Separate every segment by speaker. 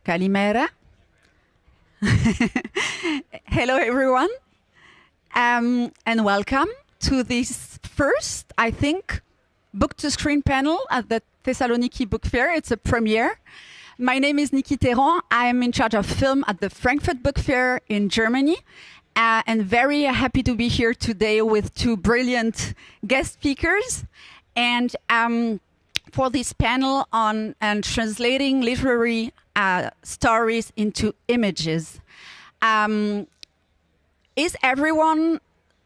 Speaker 1: Kalimera. Hello, everyone, and welcome to this first, I think, book-to-screen panel at the Thessaloniki Book Fair. It's a premiere. My name is Niki Theron. I'm in charge of film at the Frankfurt Book Fair in Germany, and very happy to be here today with two brilliant guest speakers. And for this panel on translating literary stories into images. Is everyone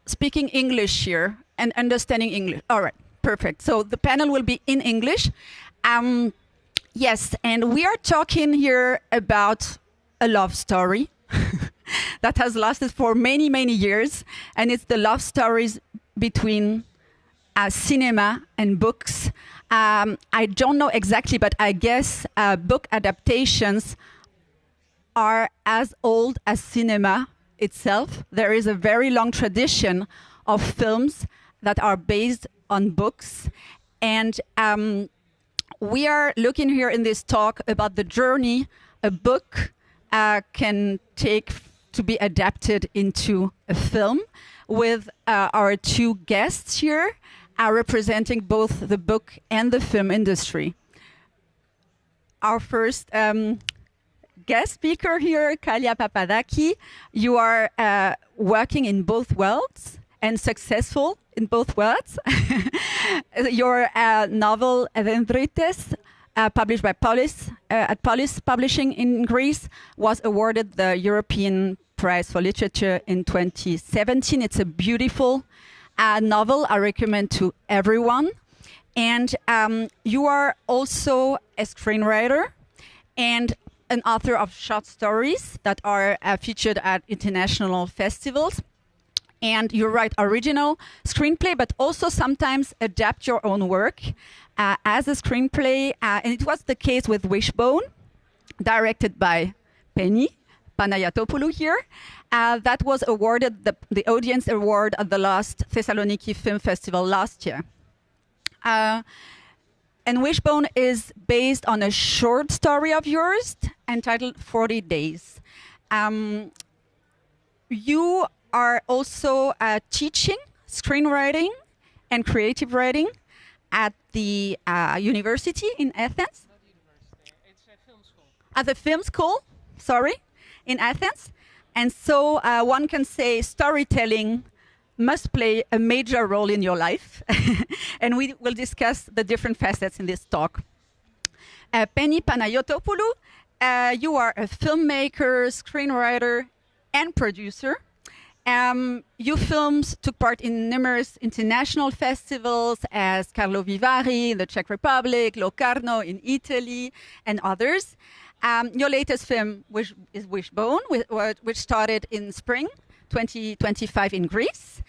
Speaker 1: speaking English here and understanding English? All right, perfect. So the panel will be in English. Yes, and we are talking here about a love story that has lasted for many, many years. And it's the love stories between cinema and books. I don't know exactly, but I guess book adaptations are as old as cinema itself. There is a very long tradition of films that are based on books. And we are looking here in this talk about the journey a book can take to be adapted into a film with our two guests here. Are representing both the book and the film industry. Our first guest speaker here, Kalia Papadaki. You are working in both worlds and successful in both worlds. Your novel, Dendrites, published by Polis, at Polis Publishing in Greece, was awarded the European Prize for Literature in 2017. It's a beautiful novel I recommend to everyone. And you are also a screenwriter and an author of short stories that are featured at international festivals. And you write original screenplay, but also sometimes adapt your own work as a screenplay. And it was the case with Wishbone, directed by Penny Panayatopoulou here. That was awarded the Audience Award at the last Thessaloniki Film Festival last year. And Wishbone is based on a short story of yours entitled 40 Days. You are also teaching screenwriting and creative writing at the university in Athens.
Speaker 2: Not university, it's a film school.
Speaker 1: At the film school, sorry, in Athens. And so one can say storytelling must play a major role in your life. And we will discuss the different facets in this talk. Penny Panayatopoulou, you are a filmmaker, screenwriter, and producer. Your films took part in numerous international festivals as Carlo Vivari in the Czech Republic, Locarno in Italy, and others. Your latest film is Wishbone, which started in spring 2025 in Greece,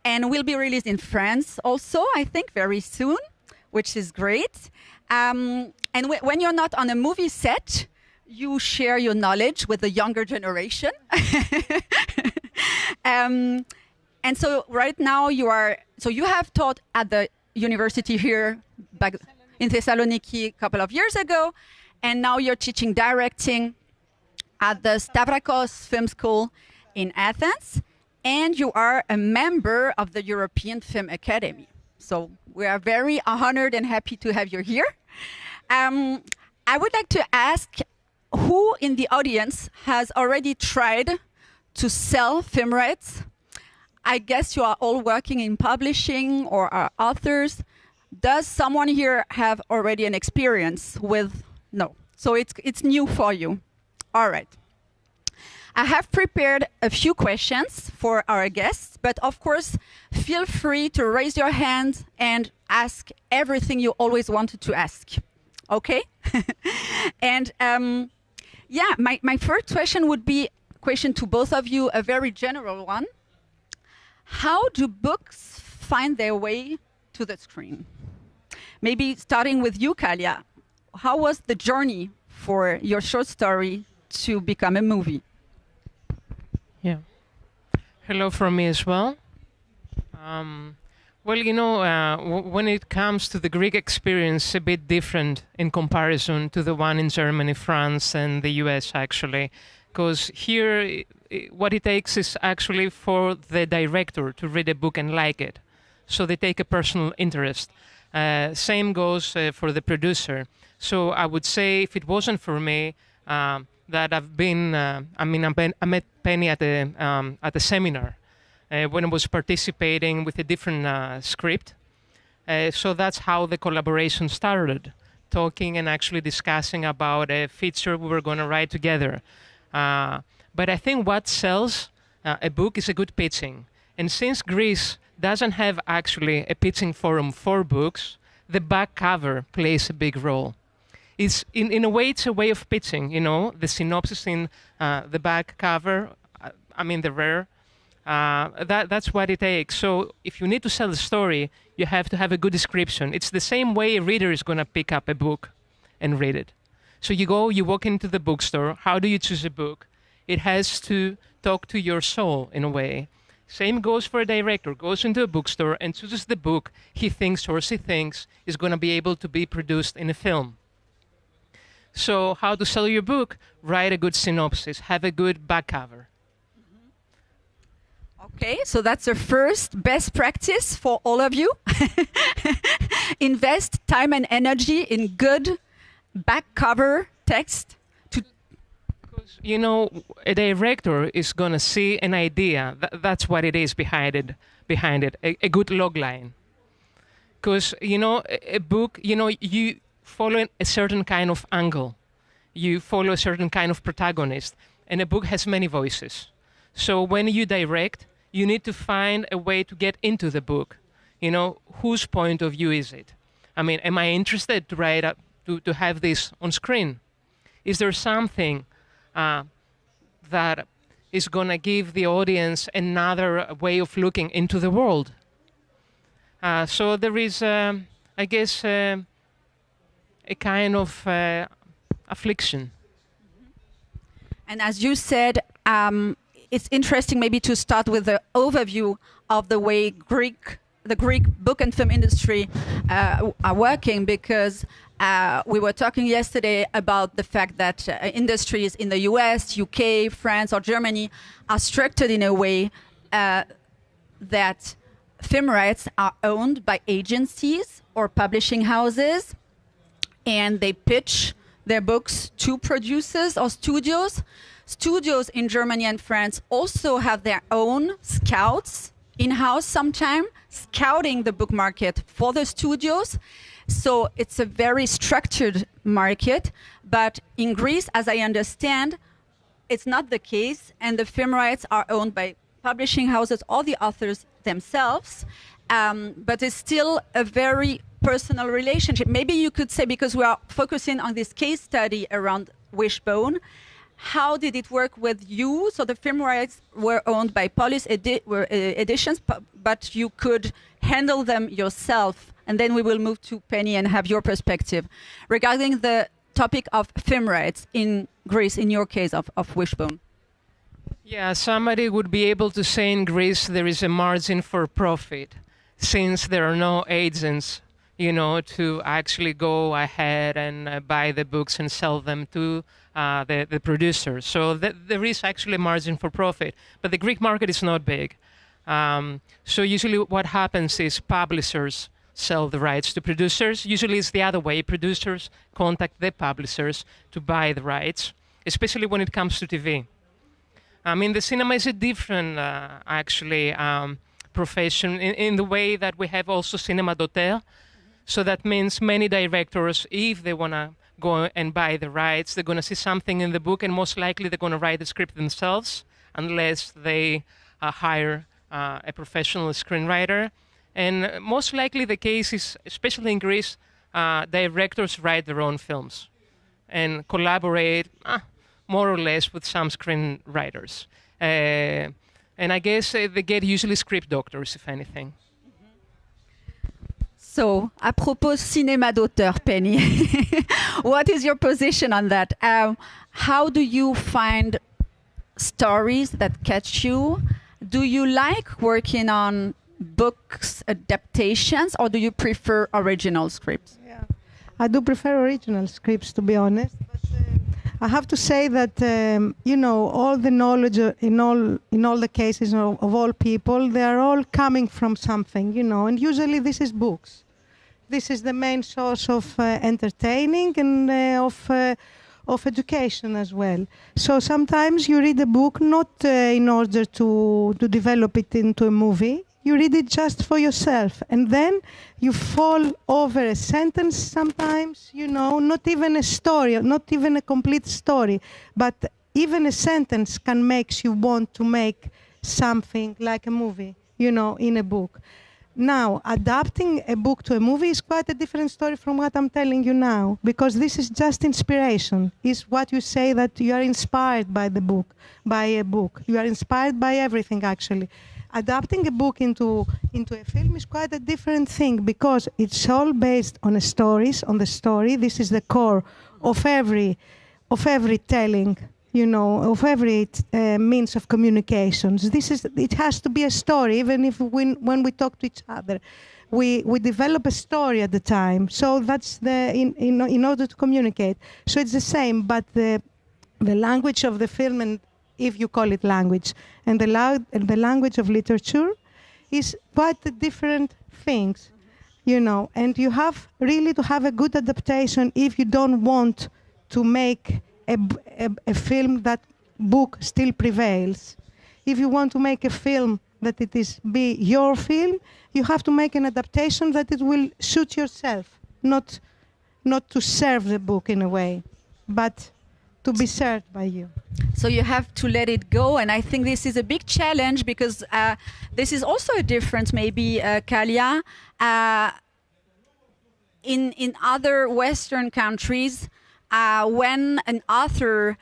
Speaker 1: and will be released in France also, I think, very soon, which is great. And when you're not on a movie set, you share your knowledge with the younger generation. And so right now you have taught at the university here back in Thessaloniki a couple of years ago. And now you're teaching directing at the Stavrakos Film School in Athens. And you are a member of the European Film Academy. So we are very honored and happy to have you here. I would like to ask who in the audience has already tried to sell film rights? I guess you are all working in publishing or are authors. Does someone here have already an experience with... No. So it's new for you. All right. I have prepared a few questions for our guests, but of course, feel free to raise your hand and ask everything you always wanted to ask. Okay? And yeah, my first question would be a question to both of you, a very general one. How do books find their way to the screen? Maybe starting with you, Kalia. How was the journey for your short story to become a movie?
Speaker 2: Yeah. Hello from me as well. Well, when it comes to the Greek experience, a bit different in comparison to the one in Germany, France, and the US, actually. Because here, what it takes is actually for the director to read a book and like it. So they take a personal interest. Same goes for the producer. So I would say if it wasn't for me, that I've been, I met Penny at a seminar when I was participating with a different script. So that's how the collaboration started, talking and actually discussing about a feature we were going to write together. But I think what sells a book is a good pitching. And since Greece doesn't have actually a pitching forum for books, the back cover plays a big role. It's in a way, it's a way of pitching, the synopsis in the back cover, the rare, that's what it takes. So if you need to sell the story, you have to have a good description. It's the same way a reader is going to pick up a book and read it. So you walk into the bookstore. How do you choose a book? It has to talk to your soul in a way. Same goes for a director. Goes into a bookstore and chooses the book he thinks or she thinks is going to be able to be produced in a film. So how to sell your book? Write a good synopsis. Have a good back cover.
Speaker 1: Okay, so that's the first best practice for all of you. Invest time and energy in good back cover text.
Speaker 2: Because, a director is going to see an idea. That's what it is behind it, a good log line. Because, a book, you follow a certain kind of angle. You follow a certain kind of protagonist. And a book has many voices. So when you direct, you need to find a way to get into the book. Whose point of view is it? Am I interested to write up, to have this on screen? Is there something that is going to give the audience another way of looking into the world? So there is, I guess, a kind of affliction.
Speaker 1: And as you said, it's interesting maybe to start with the overview of the way the Greek book and film industry are working, because we were talking yesterday about the fact that industries in the US, UK, France, or Germany are structured in a way that film rights are owned by agencies or publishing houses, and they pitch their books to producers or studios. Studios in Germany and France also have their own scouts in-house sometimes, scouting the book market for the studios. So it's a very structured market. But in Greece, as I understand, it's not the case, and the film rights are owned by publishing houses or the authors themselves. But it's still a very personal relationship. Maybe you could say, because we are focusing on this case study around Wishbone, how did it work with you? So the film rights were owned by Polis Editions, but you could handle them yourself. And then we will move to Penny and have your perspective regarding the topic of film rights in Greece, in your case of Wishbone.
Speaker 2: Yeah, somebody would be able to say in Greece there is a margin for profit, since there are no agents, to actually go ahead and buy the books and sell them to the producers. So there is actually a margin for profit. But the Greek market is not big. So usually what happens is publishers sell the rights to producers. Usually it's the other way. Producers contact the publishers to buy the rights, especially when it comes to TV. The cinema is a different, profession in the way that we have also cinema d'auteur. So that means many directors, if they want to go and buy the rights, they're going to see something in the book, and most likely they're going to write the script themselves, unless they hire a professional screenwriter. And most likely the case is, especially in Greece, directors write their own films and collaborate more or less with some screenwriters. And I guess they get usually script doctors, if anything.
Speaker 1: So, apropos cinéma d'auteur, Penny, what is your position on that? How do you find stories that catch you? Do you like working on books adaptations, or do you prefer original scripts?
Speaker 3: Yeah, I do prefer original scripts, to be honest. But I have to say that you know, all the knowledge in all the cases of all people, they are all coming from something, you know. And usually this is books. This is the main source of entertaining and of education as well. So sometimes you read a book not in order to develop it into a movie. You read it just for yourself, and then you fall over a sentence sometimes, you know, not even a story, not even a complete story, but even a sentence can make you want to make something like a movie, you know, in a book. Now, adapting a book to a movie is quite a different story from what I'm telling you now, because this is just inspiration. It's what you say, that you are inspired by the book, by a book. You are inspired by everything, actually. Adapting a book into a film is quite a different thing, because it's all based on on the story. This is the core of every telling, you know, of every means of communications. It has to be a story, even if when we talk to each other, we develop a story at the time. So that's in order to communicate. So it's the same, but the language of the film, and if you call it language, and the language of literature is quite different things, you know. And you have really to have a good adaptation if you don't want to make a film that book still prevails. If you want to make a film that be your film, you have to make an adaptation that it will suit yourself, not to serve the book in a way, but to be served by you.
Speaker 1: So you have to let it go, and I think this is a big challenge, because this is also a difference, maybe, Kalia. In other Western countries, when an author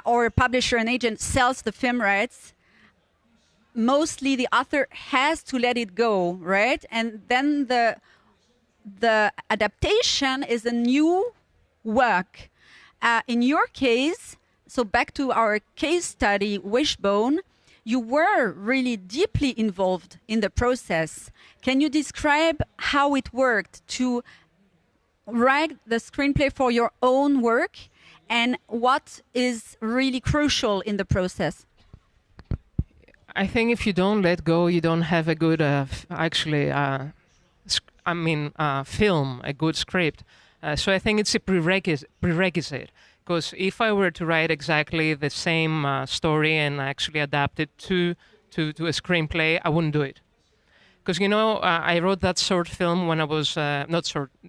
Speaker 1: or a publisher, an agent sells the film rights, mostly the author has to let it go, right? And then the adaptation is a new work. In your case, so back to our case study, Wishbone, you were really deeply involved in the process. Can you describe how it worked to write the screenplay for your own work, and what is really crucial in the process?
Speaker 2: I think if you don't let go, you don't have a good, film, a good script. So I think it's a prerequisite, because if I were to write exactly the same story and actually adapt it to a screenplay, I wouldn't do it. Because, you know, I wrote that short film when I was,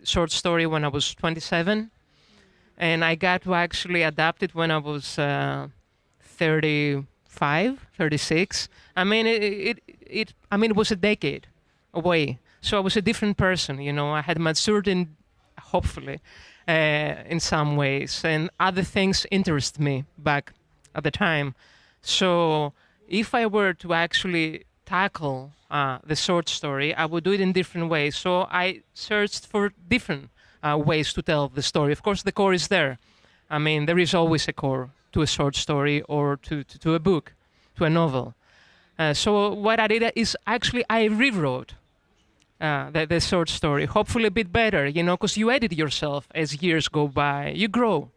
Speaker 2: short story when I was 27. And I got to actually adapt it when I was 35, 36. I mean, it was a decade away. So I was a different person, you know. I had matured hopefully, in some ways. And other things interest me back at the time. So if I were to actually tackle the short story, I would do it in different ways. So I searched for different ways to tell the story. Of course, the core is there. I mean, there is always a core to a short story or to a book, to a novel. So what I did is actually I rewrote the short story, hopefully a bit better, you know, because you edit yourself as years go by. You grow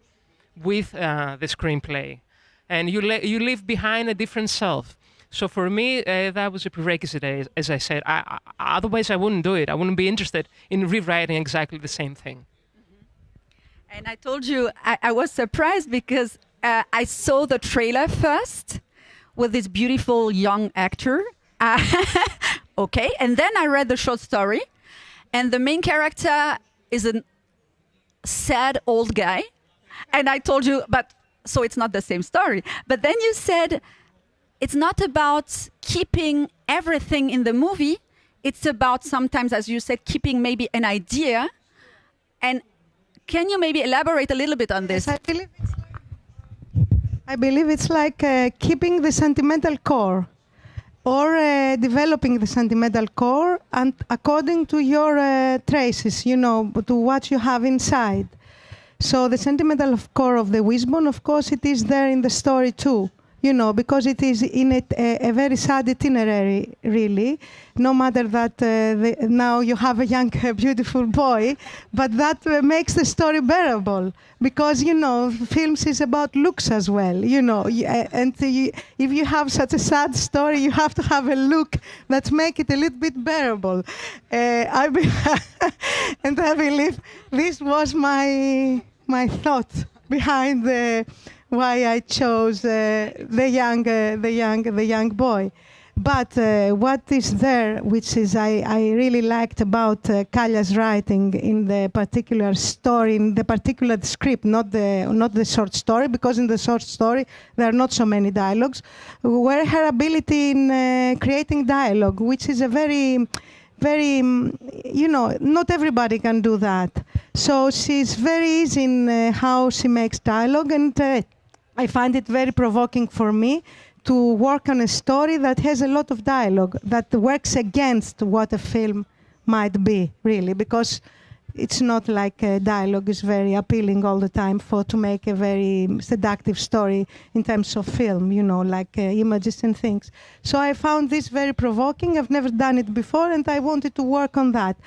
Speaker 2: with the screenplay, and you leave behind a different self. So for me, that was a prerequisite, as I said. Otherwise, I wouldn't do it. I wouldn't be interested in rewriting exactly the same thing.
Speaker 1: Mm-hmm. And I told you, I was surprised because I saw the trailer first with this beautiful young actor. Okay, and then I read the short story, and the main character is a sad old guy. And I told you, so it's not the same story. But then you said, it's not about keeping everything in the movie. It's about sometimes, as you said, keeping maybe an idea. And can you maybe elaborate a little bit on this?
Speaker 3: Yes, I believe it's like keeping the sentimental core, or developing the sentimental core and according to your traces, you know, to what you have inside. So the sentimental core of the Wishbone, of course, it is there in the story too. you know, because it is in a very sad itinerary, really. No matter that now you have a young, beautiful boy, but that makes the story bearable. Because, you know, films is about looks as well, you know. If you have such a sad story, you have to have a look that make it a little bit bearable. And I believe this was my thought behind why I chose the young boy. But what is there, which is I really liked about Kalya's writing in the particular story, in the particular script, not the short story, because in the short story there are not so many dialogues, were her ability in creating dialogue, which is a very, you know, not everybody can do that. So she's very easy in how she makes dialogue, and I find it very provoking for me to work on a story that has a lot of dialogue, that works against what a film might be, really, because it's not like dialogue is very appealing all the time to make a very seductive story in terms of film, you know, like images and things. So I found this very provoking. I've never done it before, and I wanted to work on that.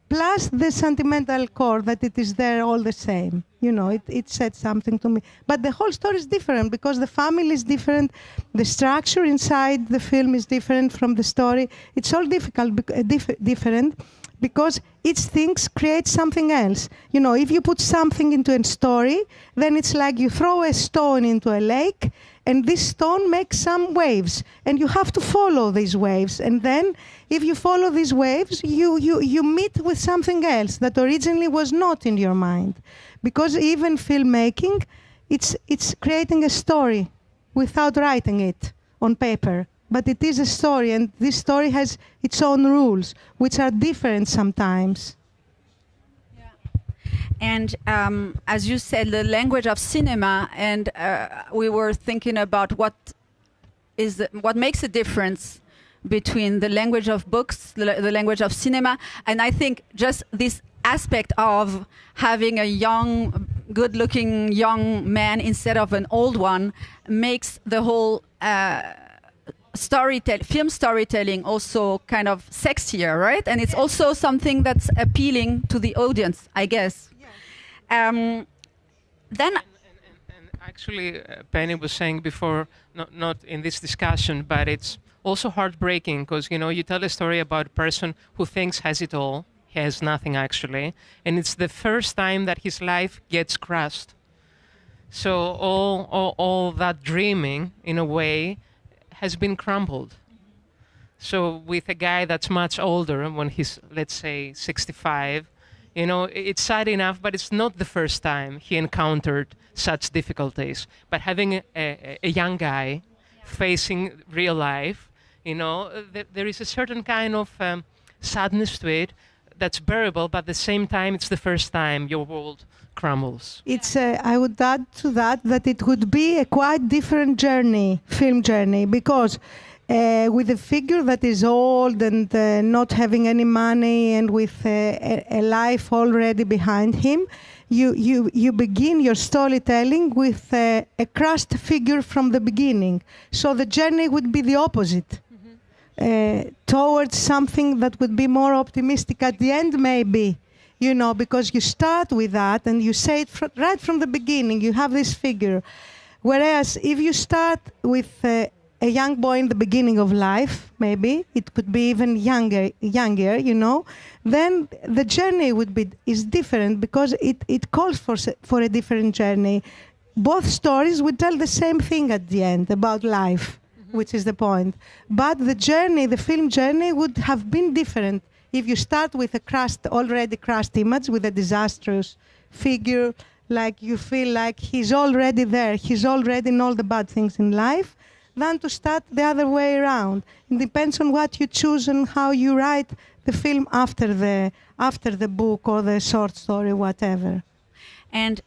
Speaker 3: Plus the sentimental core, that it is there all the same. You know, it said something to me. But the whole story is different because the family is different. The structure inside the film is different from the story. It's all different because each thing creates something else. You know, if you put something into a story, then it's like you throw a stone into a lake, and this stone makes some waves, and you have to follow these waves. And then, if you follow these waves, you meet with something else that originally was not in your mind. Because even filmmaking, it's creating a story without writing it on paper. But it is a story, and this story has its own rules, which are different sometimes.
Speaker 1: And as you said, the language of cinema, and we were thinking about what makes a difference between the language of books, the language of cinema, and I think just this aspect of having a young, good-looking young man instead of an old one makes the whole film storytelling also kind of sexier, right? And it's also something that's appealing to the audience, I guess. Then
Speaker 2: and actually, Penny was saying before, not in this discussion, but it's also heartbreaking because, you know, you tell a story about a person who thinks has it all, he has nothing actually, and it's the first time that his life gets crushed. So all that dreaming, in a way, has been crumbled. So with a guy that's much older, when he's, let's say, 65, you know, it's sad enough, but it's not the first time he encountered such difficulties. But having a young guy facing real life, you know, there is a certain kind of sadness to it that's bearable, but at the same time, it's the first time your world crumbles.
Speaker 3: It's I would add to that it would be a quite different journey, film journey, because with a figure that is old and not having any money and with a life already behind him, you begin your storytelling with a crushed figure from the beginning. So the journey would be the opposite. Towards something that would be more optimistic at the end, maybe, you know, because you start with that and you say it right from the beginning, you have this figure. Whereas if you start with a young boy in the beginning of life, maybe, it could be even younger, you know, then the journey is different because it calls for a different journey. Both stories would tell the same thing at the end about life, which is the point. But the journey, the film journey, would have been different if you start with a already crushed image, with a disastrous figure, like you feel like he's already there, he's already in all the bad things in life, than to start the other way around. It depends on what you choose and how you write the film after the book or the short story, whatever.
Speaker 1: And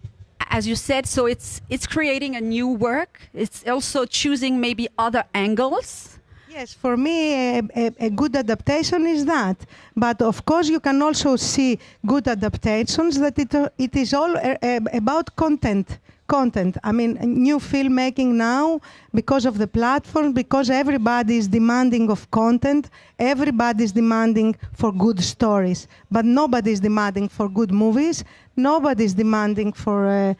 Speaker 1: as you said, so it's creating a new work. It's also choosing maybe other angles.
Speaker 3: Yes, for me, a good adaptation is that. But of course, you can also see good adaptations that it is all about content content. I mean, new filmmaking now, because of the platform, because everybody is demanding of content, everybody is demanding for good stories, but nobody is demanding for good movies. Nobody is demanding for, a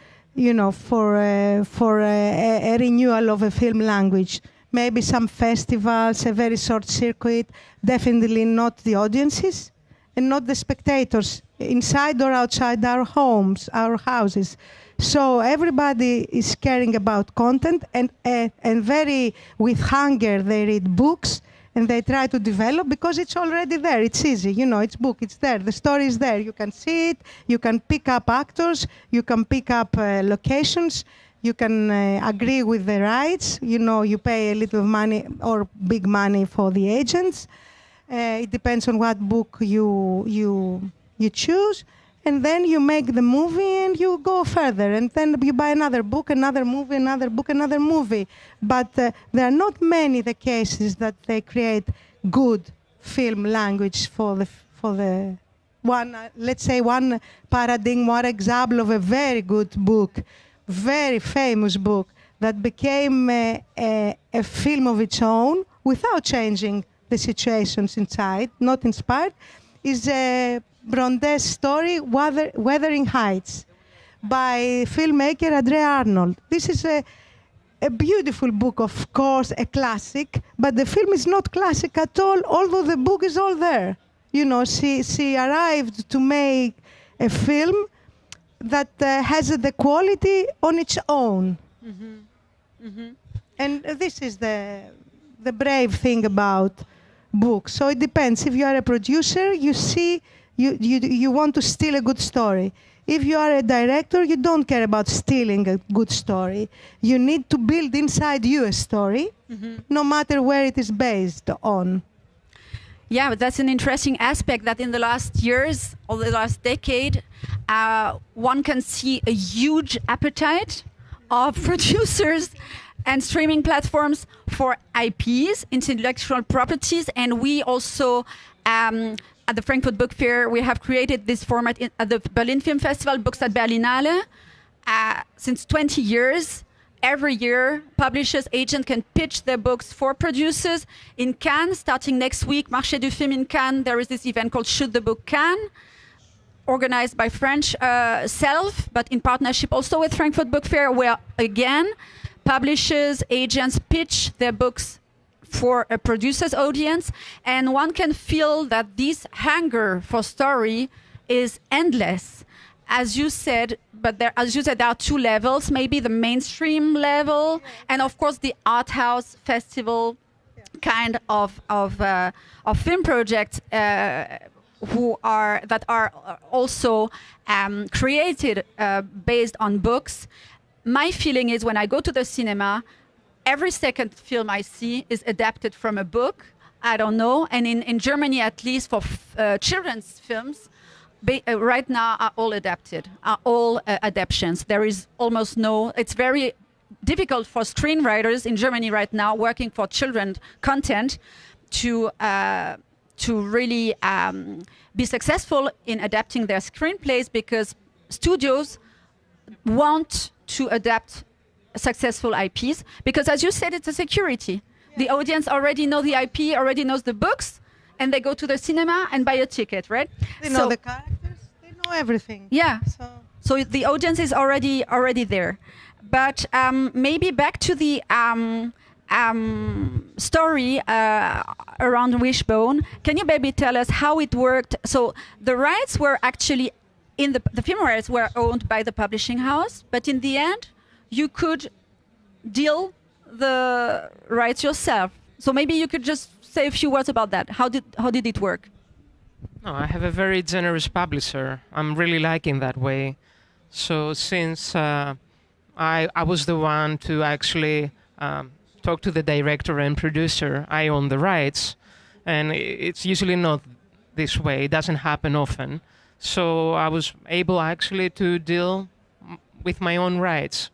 Speaker 3: renewal of a film language. Maybe some festivals, a very short circuit, definitely not the audiences and not the spectators inside or outside our homes, our houses. So everybody is caring about content and very with hunger they read books and they try to develop because it's already there. It's easy, it's book, it's there. The story is there. You can see it. You can pick up actors. You can pick up locations. You can agree with the rights. You pay a little money or big money for the agents. It depends on what book you choose. And then you make the movie and you go further. And then you buy another book, another movie, another book, another movie. But there are not many the cases that they create good film language for the one, let's say one paradigm, one example of a very good book, very famous book that became a film of its own without changing the situations inside, not inspired, is Bronte's story, Wuthering Heights, by filmmaker Andrea Arnold. This is a beautiful book, of course, a classic, but the film is not classic at all, although the book is all there. She arrived to make a film that has the quality on its own. Mm-hmm. Mm-hmm. And this is the brave thing about books. So it depends. If you are a producer, you want to steal a good story. If you are a director, you don't care about stealing a good story. You need to build inside you a story, mm-hmm. no matter where it is based on.
Speaker 1: Yeah, but that's an interesting aspect that in the last years or the last decade, one can see a huge appetite of producers and streaming platforms for IPs, intellectual properties, and we also at the Frankfurt Book Fair, we have created this format at the Berlin Film Festival, Books at Berlinale. Since 20 years, every year, publishers, agents can pitch their books for producers. In Cannes, starting next week, Marché du Film in Cannes, there is this event called Shoot the Book Cannes, organized by French Self, but in partnership also with Frankfurt Book Fair, where, again, publishers, agents pitch their books for a producer's audience, and one can feel that this hunger for story is endless. As you said, there are two levels, maybe the mainstream level, and of course the art house festival kind of film projects that are also created based on books. My feeling is when I go to the cinema, every second film I see is adapted from a book. I don't know. And in Germany, at least for children's films, right now are all adaptions. There is almost no, it's very difficult for screenwriters in Germany right now working for children content to really be successful in adapting their screenplays because studios want to adapt successful IPs because, as you said, it's a security. Yeah. The audience already know the IP, already knows the books, and they go to the cinema and buy a ticket, right?
Speaker 3: They know the characters, they know everything.
Speaker 1: Yeah. So the audience is already there. But maybe back to the story around Wishbone. Can you maybe tell us how it worked? So the rights were actually the film rights were owned by the publishing house, but in the end, you could deal the rights yourself. So maybe you could just say a few words about that. How did it work?
Speaker 2: No, I have a very generous publisher. I'm really liking that way. So since I was the one to actually talk to the director and producer, I own the rights. And it's usually not this way. It doesn't happen often. So I was able actually to deal with my own rights.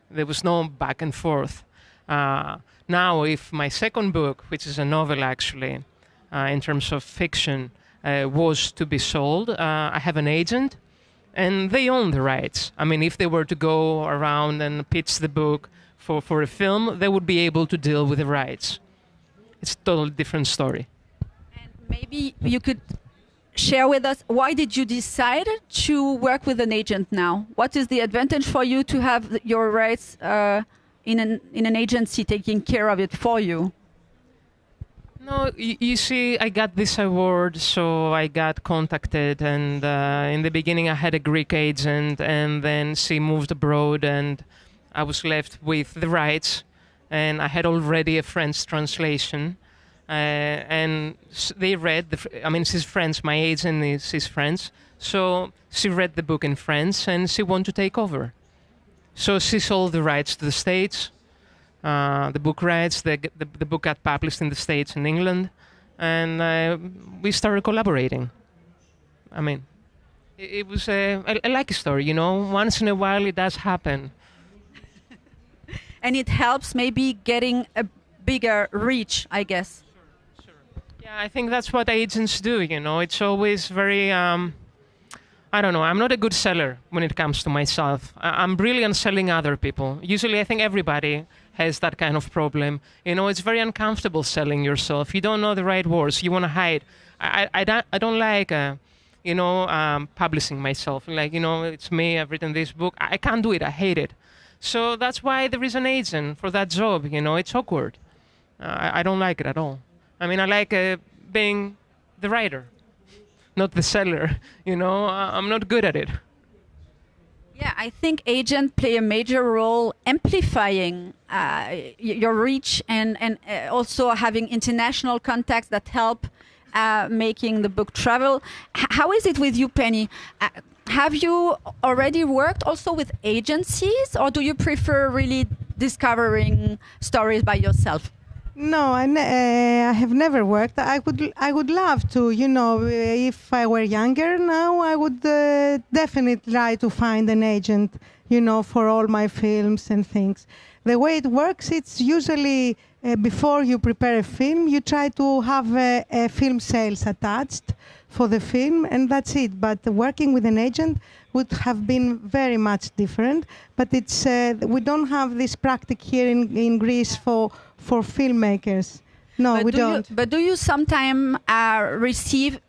Speaker 2: There was no back and forth. Now, if my second book, which is a novel actually, in terms of fiction, was to be sold, I have an agent And they own the rights. I mean, if they were to go around and pitch the book for a film, they would be able to deal with the rights. It's a totally different story.
Speaker 1: And maybe you could share with us, why did you decide to work with an agent now? What is the advantage for you to have your rights in an agency taking care of it for you?
Speaker 2: No, you see, I got this award, so I got contacted, and in the beginning I had a Greek agent, and then she moved abroad, and I was left with the rights, and I had already a French translation, and they read, she's French, my agent is French, so she read the book in French, and she wanted to take over. So she sold the rights to the States. The book rights, the book got published in the States and England, and we started collaborating. I mean, it was a lucky story, you know. Once in a while it does happen.
Speaker 1: And it helps maybe getting a bigger reach, I guess.
Speaker 2: Sure. Yeah, I think that's what agents do, you know. It's always very... I don't know, I'm not a good seller when it comes to myself. I'm brilliant selling other people. Usually I think everybody has that kind of problem. You know, it's very uncomfortable selling yourself. You don't know the right words, you want to hide. I don't like, publishing myself. Like, you know, it's me, I've written this book. I can't do it, I hate it. So that's why there is an agent for that job, you know, it's awkward. I don't like it at all. I mean, I like being the writer, not the seller, you know, I'm not good at it.
Speaker 1: Yeah, I think agents play a major role amplifying your reach and also having international contacts that help making the book travel. How is it with you, Penny? Have you already worked also with agencies, or do you prefer really discovering stories by yourself?
Speaker 3: No, I have never worked. I would love to, you know, if I were younger now, I would definitely try to find an agent, you know, for all my films and things. The way it works, it's usually before you prepare a film, you try to have a film sales attached for the film, and that's it. But working with an agent would have been very much different. But it's we don't have this practice here in Greece for filmmakers. No, we don't.
Speaker 1: But do you sometimes receive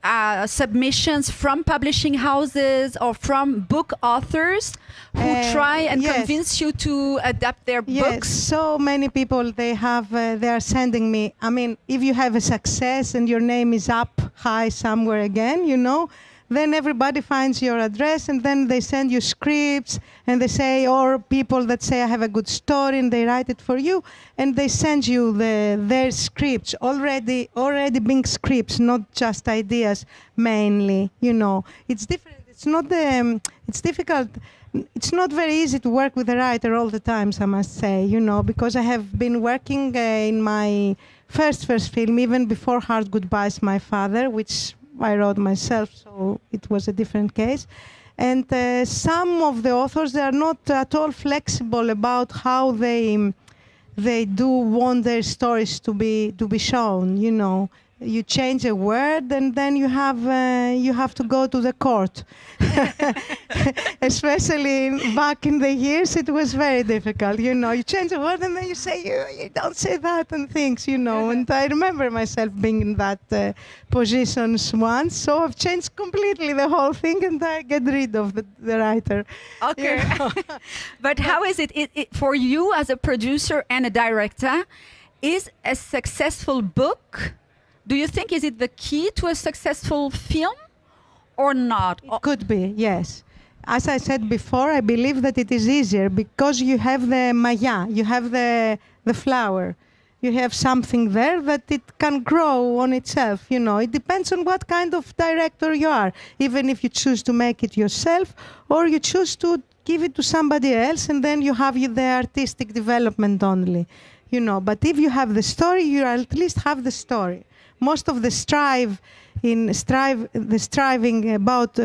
Speaker 1: submissions from publishing houses or from book authors who try and convince you to adapt their books?
Speaker 3: Yes, so many people they are sending me. I mean, if you have a success and your name is up high somewhere again, you know, then everybody finds your address and then they send you scripts and they say, or people that say I have a good story and they write it for you and they send you their scripts, already being scripts, not just ideas mainly, you know. It's different. It's not it's difficult. It's not very easy to work with a writer all the time, I must say, you know, because I have been working in my first film, even before Hard Goodbyes, My Father, which I wrote myself, so it was a different case. And some of the authors, they are not at all flexible about how they do want their stories to be shown, you know. You change a word and then you have to go to the court. Especially back in the years, it was very difficult, you know. You change a word and then you say, you don't say that and things, you know. And I remember myself being in that positions once, so I've changed completely the whole thing and I get rid of the writer.
Speaker 1: Okay.
Speaker 3: You know?
Speaker 1: But how is it for you as a producer and a director? Is a successful book, do you think, is it the key to a successful film or not?
Speaker 3: It could be, yes. As I said before, I believe that it is easier because you have the maya, you have the flower. You have something there that it can grow on itself, you know. It depends on what kind of director you are, even if you choose to make it yourself or you choose to give it to somebody else and then you have the artistic development only, you know. But if you have the story, you at least have the story. Most of the striving about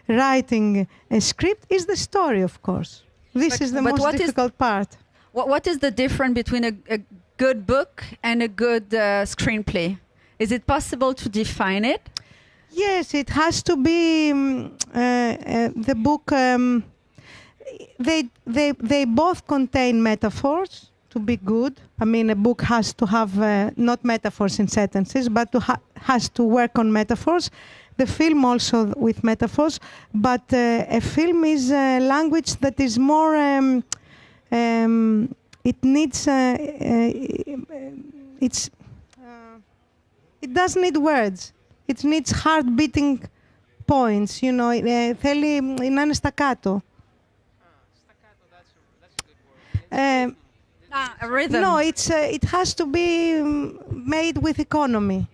Speaker 3: writing a script is the story, of course. This is the most difficult part.
Speaker 1: What is the difference between a good book and a good screenplay? Is it possible to define it?
Speaker 3: Yes, it has to be the book. They both contain metaphors to be good. I mean, a book has to have not metaphors in sentences, but has to work on metaphors. The film also with metaphors, but a film is a language that is more. It needs. It doesn't need words. It needs heart-beating points. You know, θέλει να είναι στακάτο.
Speaker 1: A rhythm.
Speaker 3: No, it has to be made with economy.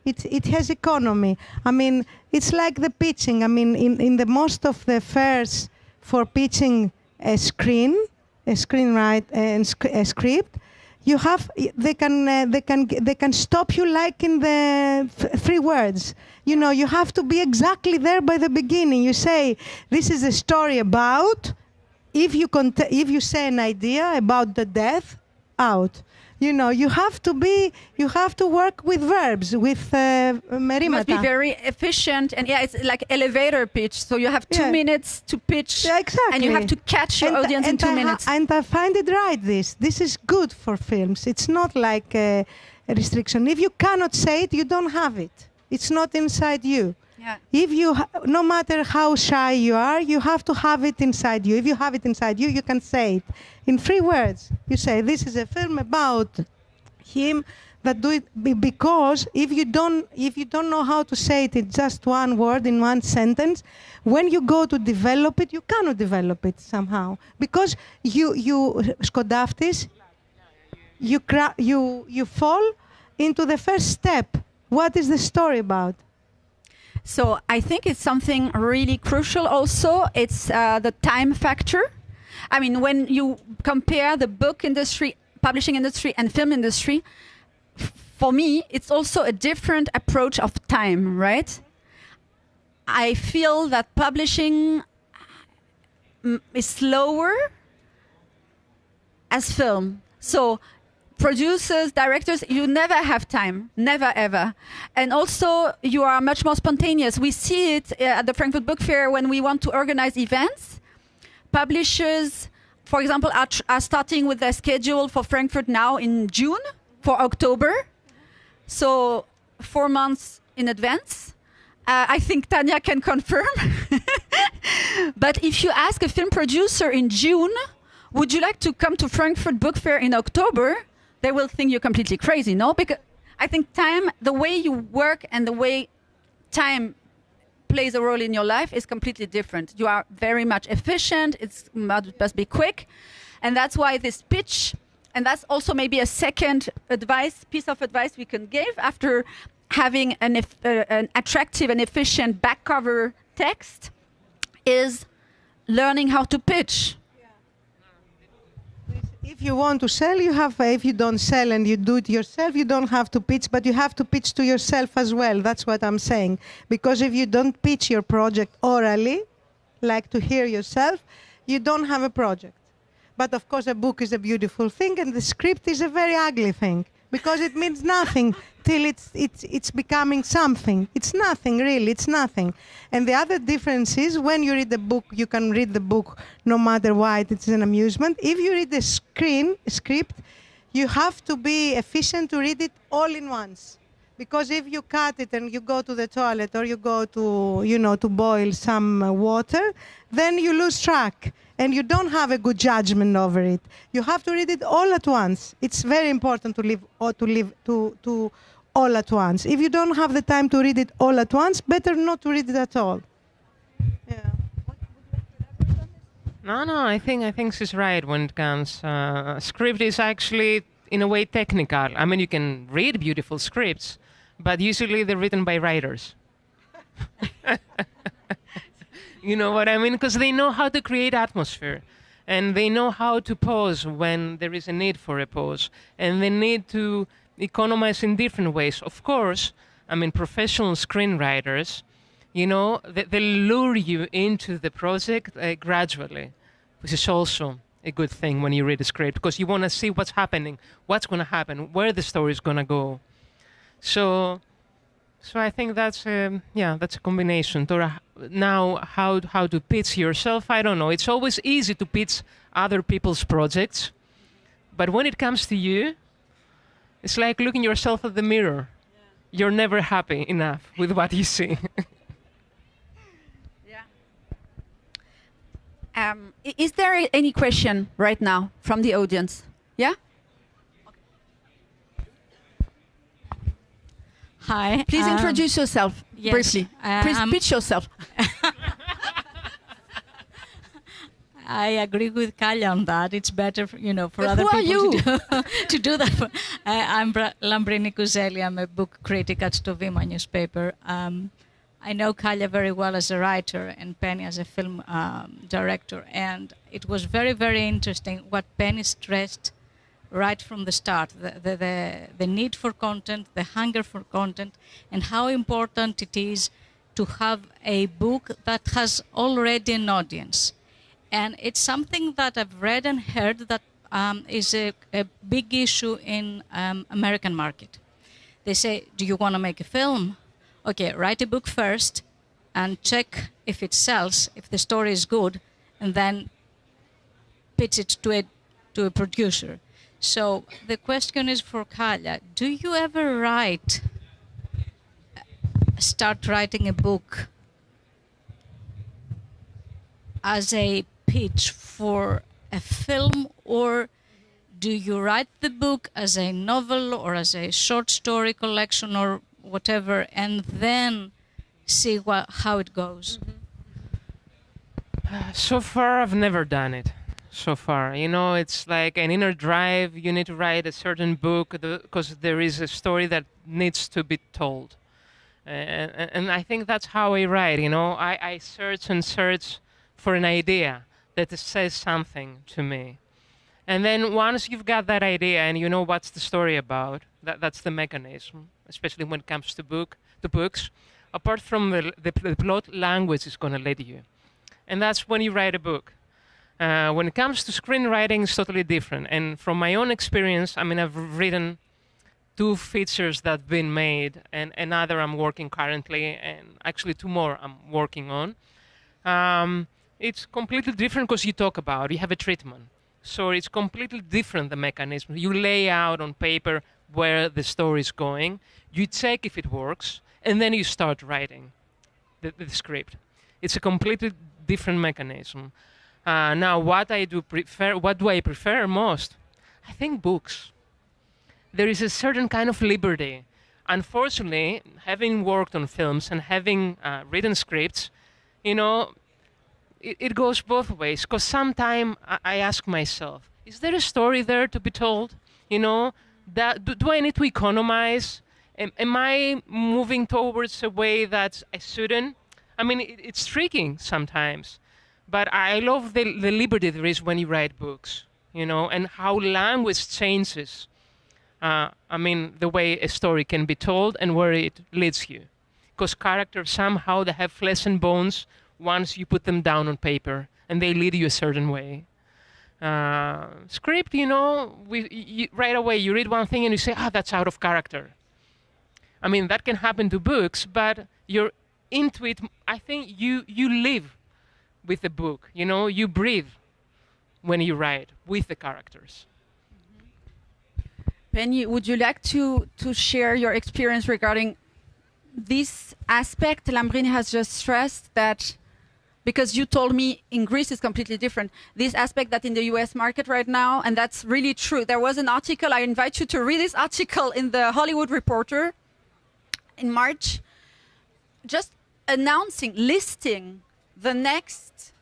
Speaker 3: It has economy. I mean, it's like the pitching. I mean, in the most of the fairs for pitching a screenwrite and a script, you have they can stop you like in the 3 words. You know, you have to be exactly there by the beginning. You say, this is a story about. If you say an idea about the death, out. You know, you have to work with verbs, with merimata.
Speaker 1: You must be very efficient, and yeah, it's like elevator pitch. So you have 2 minutes to pitch,
Speaker 3: yeah, exactly.
Speaker 1: And you have to catch your audience in 2 minutes.
Speaker 3: And I find it right. This is good for films. It's not like a restriction. If you cannot say it, you don't have it. It's not inside you.
Speaker 1: Yeah.
Speaker 3: If you, no matter how shy you are, you have to have it inside you. If you have it inside you, you can say it in 3 words. You say, this is a film about him that do it because if you don't know how to say it in just 1 word in 1 sentence, when you go to develop it, you cannot develop it somehow because you σκοντάφτεις, you fall into the first step. What is the story about?
Speaker 1: So I think it's something really crucial also. It's the time factor. I mean, when you compare the book industry, publishing industry, and film industry, for me, it's also a different approach of time, right? I feel that publishing is slower as film. So producers, directors, you never have time, never ever. And also, you are much more spontaneous. We see it at the Frankfurt Book Fair when we want to organize events. Publishers, for example, are starting with their schedule for Frankfurt now in June for October. So 4 months in advance. I think Tanya can confirm. But if you ask a film producer in June, would you like to come to Frankfurt Book Fair in October? They will think you're completely crazy, no? Because I think time, the way you work and the way time plays a role in your life is completely different. You are very much efficient, it must be quick. And that's why this pitch, and that's also maybe a second piece of advice we can give after having an attractive and efficient back cover text, is learning how to pitch.
Speaker 3: If you want to sell, you have. If you don't sell and you do it yourself, you don't have to pitch, but you have to pitch to yourself as well. That's what I'm saying. Because if you don't pitch your project orally, like to hear yourself, you don't have a project. But of course, a book is a beautiful thing, and the script is a very ugly thing because it means nothing till it's becoming something. It's nothing really. It's nothing. And the other difference is when you read the book, you can read the book no matter what. It's an amusement. If you read the script, you have to be efficient to read it all in once. Because if you cut it and you go to the toilet or you go to, to boil some water, then you lose track and you don't have a good judgment over it. You have to read it all at once. It's very important to live all at once. If you don't have the time to read it all at once, better not to read it at all. Yeah.
Speaker 2: No, I think she's right when it comes. Script is actually, in a way, technical. I mean, you can read beautiful scripts, but usually they're written by writers. You know what I mean? Because they know how to create atmosphere. And they know how to pause when there is a need for a pause. And they need to economize in different ways. Of course, I mean, professional screenwriters, they lure you into the project gradually, which is also a good thing when you read a script, because you want to see what's happening, what's going to happen, where the story is going to go. So So I think that's that's a combination. Now, how to pitch yourself, I don't know. It's always easy to pitch other people's projects, but when it comes to you, it's like looking yourself at the mirror. Yeah. You're never happy enough with what you see.
Speaker 1: Yeah. Is there any question right now from the audience? Yeah.
Speaker 4: Hi.
Speaker 1: Please introduce yourself briefly. Please pitch yourself.
Speaker 4: I agree with Kalia on that. It's better, for other
Speaker 1: who
Speaker 4: people to do that. I'm Lambrini Kuzeli. I'm a book critic at Stovima newspaper. I know Kalia very well as a writer and Penny as a film director. And it was very, very interesting what Penny stressed right from the start, the need for content, the hunger for content, and how important it is to have a book that has already an audience. And it's something that I've read and heard that is a big issue in American market. They say, do you want to make a film? Okay, write a book first and check if it sells, if the story is good, and then pitch it to a producer. So the question is for Kalia, do you ever start writing a book as a pitch for a film, or do you write the book as a novel or as a short story collection or whatever, and then see how it goes?
Speaker 2: So far, I've never done it. So far, it's like an inner drive. You need to write a certain book because there is a story that needs to be told. And I think that's how I write, I search and search for an idea that says something to me. And then once you've got that idea and you know what's the story about, that's the mechanism, especially when it comes to books. Apart from the plot, language is going to lead you. And that's when you write a book. When it comes to screenwriting, it's totally different. And from my own experience, I've written 2 features that have been made, and another I'm working currently, and actually 2 more I'm working on. It's completely different because you have a treatment. So it's completely different, the mechanism. You lay out on paper where the story is going, you check if it works, and then you start writing the script. It's a completely different mechanism. Now, what do I prefer most? I think books. There is a certain kind of liberty. Unfortunately, having worked on films and having written scripts, it goes both ways. Because sometimes I ask myself, is there a story there to be told? Do I need to economize? Am I moving towards a way that I shouldn't? It's tricky sometimes. But I love the liberty there is when you write books, and how language changes. The way a story can be told and where it leads you. Because characters somehow, they have flesh and bones once you put them down on paper, and they lead you a certain way. Script, right away you read one thing and you say, that's out of character. That can happen to books, but you're into it. I think you live with the book, you breathe when you write with the characters.
Speaker 1: Penny, would you like to share your experience regarding this aspect? Lambrini has just stressed that, because you told me in Greece it's completely different, this aspect that in the US market right now, and that's really true. There was an article, I invite you to read this article in the Hollywood Reporter in March, just listing the next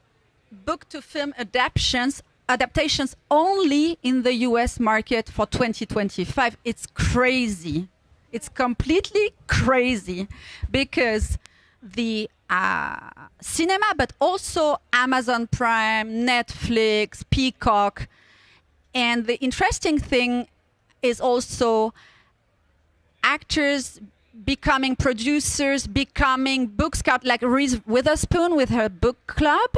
Speaker 1: book to film adaptations only in the US market for 2025. It's crazy. It's completely crazy, because the cinema, but also Amazon Prime, Netflix, Peacock. And the interesting thing is also actors becoming producers, becoming book scout, like Reese Witherspoon with her book club,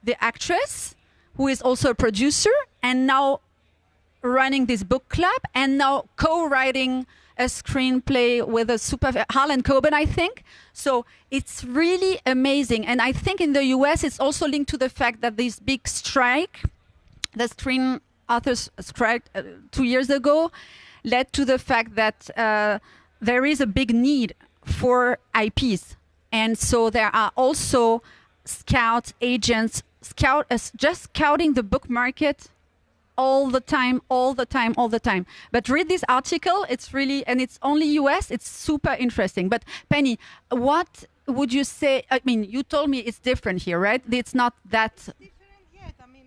Speaker 1: the actress, who is also a producer, and now running this book club, and now co-writing a screenplay with a super Harlan Coben, I think. So it's really amazing. And I think in the US, it's also linked to the fact that this big strike, the Screen Authors Strike 2 years ago, led to the fact that there is a big need for IPs. And so there are also scout agents, just scouting the book market all the time. But read this article, it's really, and it's only US, it's super interesting. But Penny, what would you say, I mean, you told me it's different here, right? It's not that...
Speaker 3: Different yet, I mean,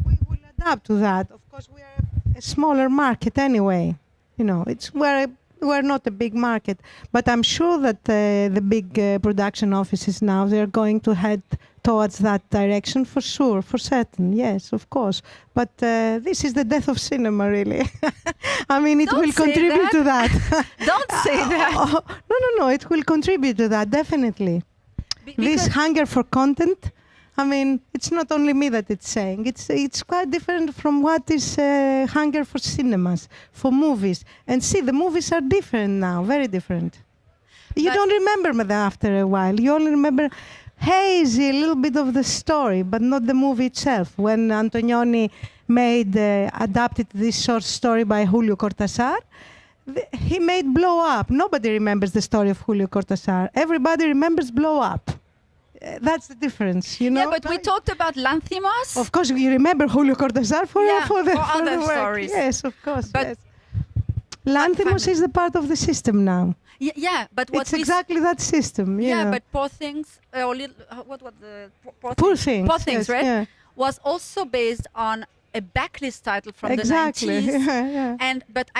Speaker 3: we will adapt to that. Of course, we are a smaller market anyway. You know, we're not a big market, but I'm sure that the big production offices now, they're going to head towards that direction for sure, for certain, yes, of course. But this is the death of cinema, really. I mean, it will contribute to that.
Speaker 1: Don't say that.
Speaker 3: No, it will contribute to that, definitely. This hunger for content, I mean, it's not only me that it's saying. It's quite different from what is hunger for cinemas, for movies. And see, the movies are different now, very different. You don't remember them after a while. You only remember hazy, a little bit of the story, but not the movie itself. When Antonioni adapted this short story by Julio Cortázar, he made Blow Up. Nobody remembers the story of Julio Cortázar. Everybody remembers Blow Up. That's the difference, you know.
Speaker 1: Yeah, but we talked about Lanthimos.
Speaker 3: Of course, you remember Julio Cortázar for
Speaker 1: other
Speaker 3: the
Speaker 1: stories.
Speaker 3: Yes, of course.
Speaker 1: But
Speaker 3: yes. Lanthimos is a part of the system now.
Speaker 1: Yeah, but what
Speaker 3: it's exactly that system.
Speaker 1: Yeah,
Speaker 3: know.
Speaker 1: but Poor Things, or what was the
Speaker 3: Poor Things?
Speaker 1: Poor Things,
Speaker 3: yes,
Speaker 1: right?
Speaker 3: Yeah.
Speaker 1: Was also based on a backlist title from
Speaker 3: exactly.
Speaker 1: the 90s.
Speaker 3: Yeah.
Speaker 1: But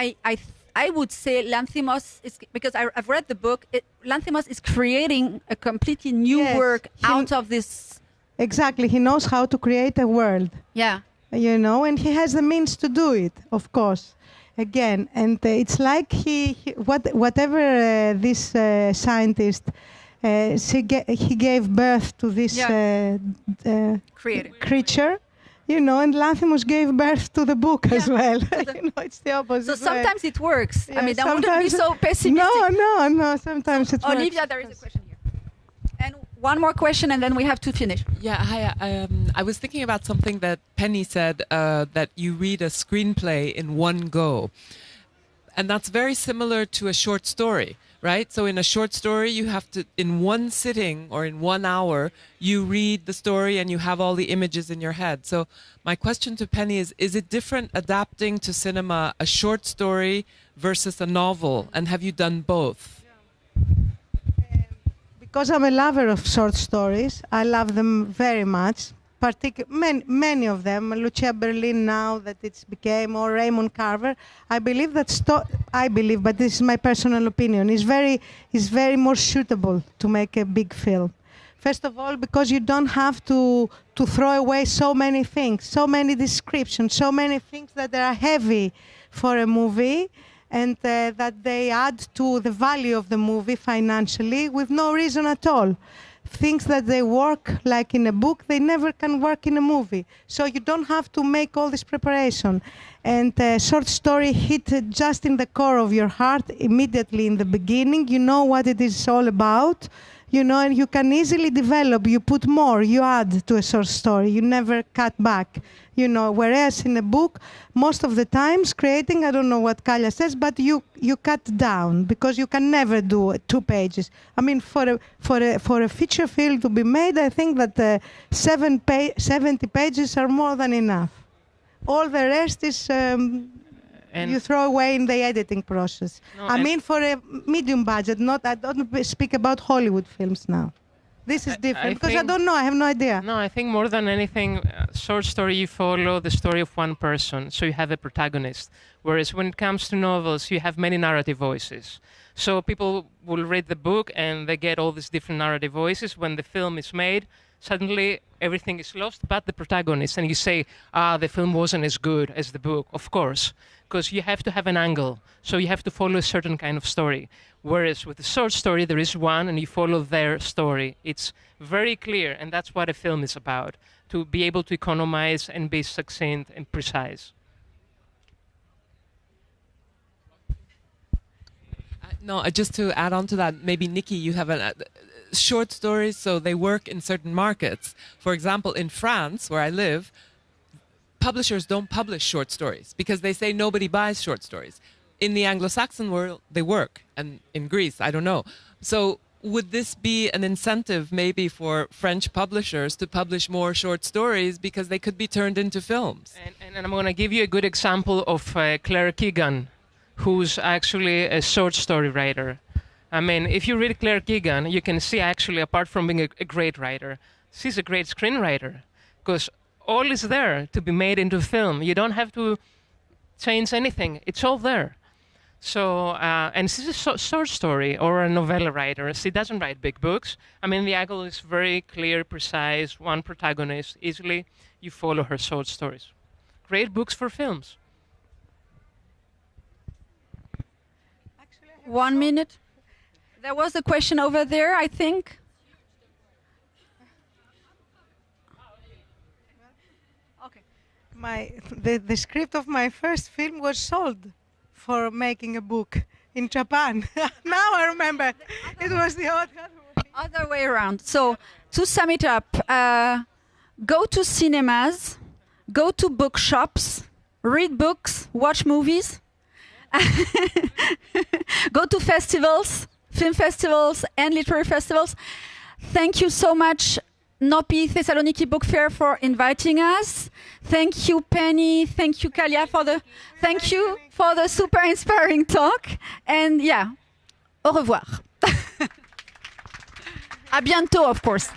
Speaker 1: I would say Lanthimos is, because I've read the book. Lanthimos is creating a completely new work out of this.
Speaker 3: Exactly, he knows how to create a world.
Speaker 1: Yeah.
Speaker 3: You know, and he has the means to do it, of course. Again, and it's like whatever this scientist, he gave birth to this creature, you know, and Lanthimos gave birth to the book as well. You know, it's the opposite.
Speaker 1: So sometimes it works.
Speaker 3: Yeah,
Speaker 1: I mean, I wouldn't be so pessimistic.
Speaker 3: No, sometimes it works.
Speaker 1: Olivia, there is a question here. And one more question, and then we have to finish.
Speaker 5: Yeah, hi. I was thinking about something that Penny said, that you read a screenplay in one go. And that's very similar to a short story, right? So in a short story, you have to, in one sitting or in 1 hour, you read the story and you have all the images in your head. So my question to Penny is it different adapting to cinema a short story versus a novel? And have you done both?
Speaker 3: Because I'm a lover of short stories, I love them very much. Many of them, Lucia Berlin now that it's became, or Raymond Carver. I believe that but this is my personal opinion, is very more suitable to make a big film. First of all, because you don't have to throw away so many things, so many descriptions, so many things that are heavy for a movie, and that they add to the value of the movie financially with no reason at all. Things that they work like in a book, they never can work in a movie. So you don't have to make all this preparation. And a short story hit just in the core of your heart immediately in the beginning. You know what it is all about. You know, and you can easily develop. You put more, you add to a short story. You never cut back. You know, whereas in a book, most of the times creating, I don't know what Kalia says, but you cut down because you can never do 2 pages. I mean, for a feature film to be made, I think that 70 pages are more than enough. All the rest is you throw away in the editing process. No, I mean, for a medium budget, I don't speak about Hollywood films now. This is different because I don't know. I have no idea.
Speaker 2: No, I think more than anything, short story, you follow the story of one person, so you have a protagonist. Whereas when it comes to novels, you have many narrative voices. So people will read the book and they get all these different narrative voices. When the film is made, suddenly everything is lost but the protagonist. And you say, the film wasn't as good as the book, of course, because you have to have an angle. So you have to follow a certain kind of story. Whereas with a short story, there is one and you follow their story. It's very clear, and that's what a film is about, to be able to economize and be succinct and precise.
Speaker 5: No, just to add on to that, maybe Nikki, you have short stories, so they work in certain markets. For example, in France, where I live, publishers don't publish short stories because they say nobody buys short stories. In the Anglo-Saxon world, they work, and in Greece, I don't know. So would this be an incentive maybe for French publishers to publish more short stories because they could be turned into films?
Speaker 2: And I'm going to give you a good example of Claire Keegan, who's actually a short story writer. I mean, if you read Claire Keegan, you can see actually, apart from being a great writer, she's a great screenwriter because all is there to be made into film. You don't have to change anything. It's all there. So, and she's a short story or a novella writer. She doesn't write big books. I mean, the angle is very clear, precise, one protagonist. Easily, you follow her short stories. Great books for films.
Speaker 1: 1 minute. There was a question over there, I think.
Speaker 3: Okay. The script of my first film was sold for making a book in Japan. Now I remember. It was the
Speaker 1: Other way around. So, to sum it up, go to cinemas, go to bookshops, read books, watch movies, go to festivals, film festivals and literary festivals. Thank you so much, Nopi Thessaloniki Book Fair, for inviting us. Thank you, Penny. Thank you, Kalia, thank you for the super inspiring talk. And yeah, au revoir. À bientôt, of course.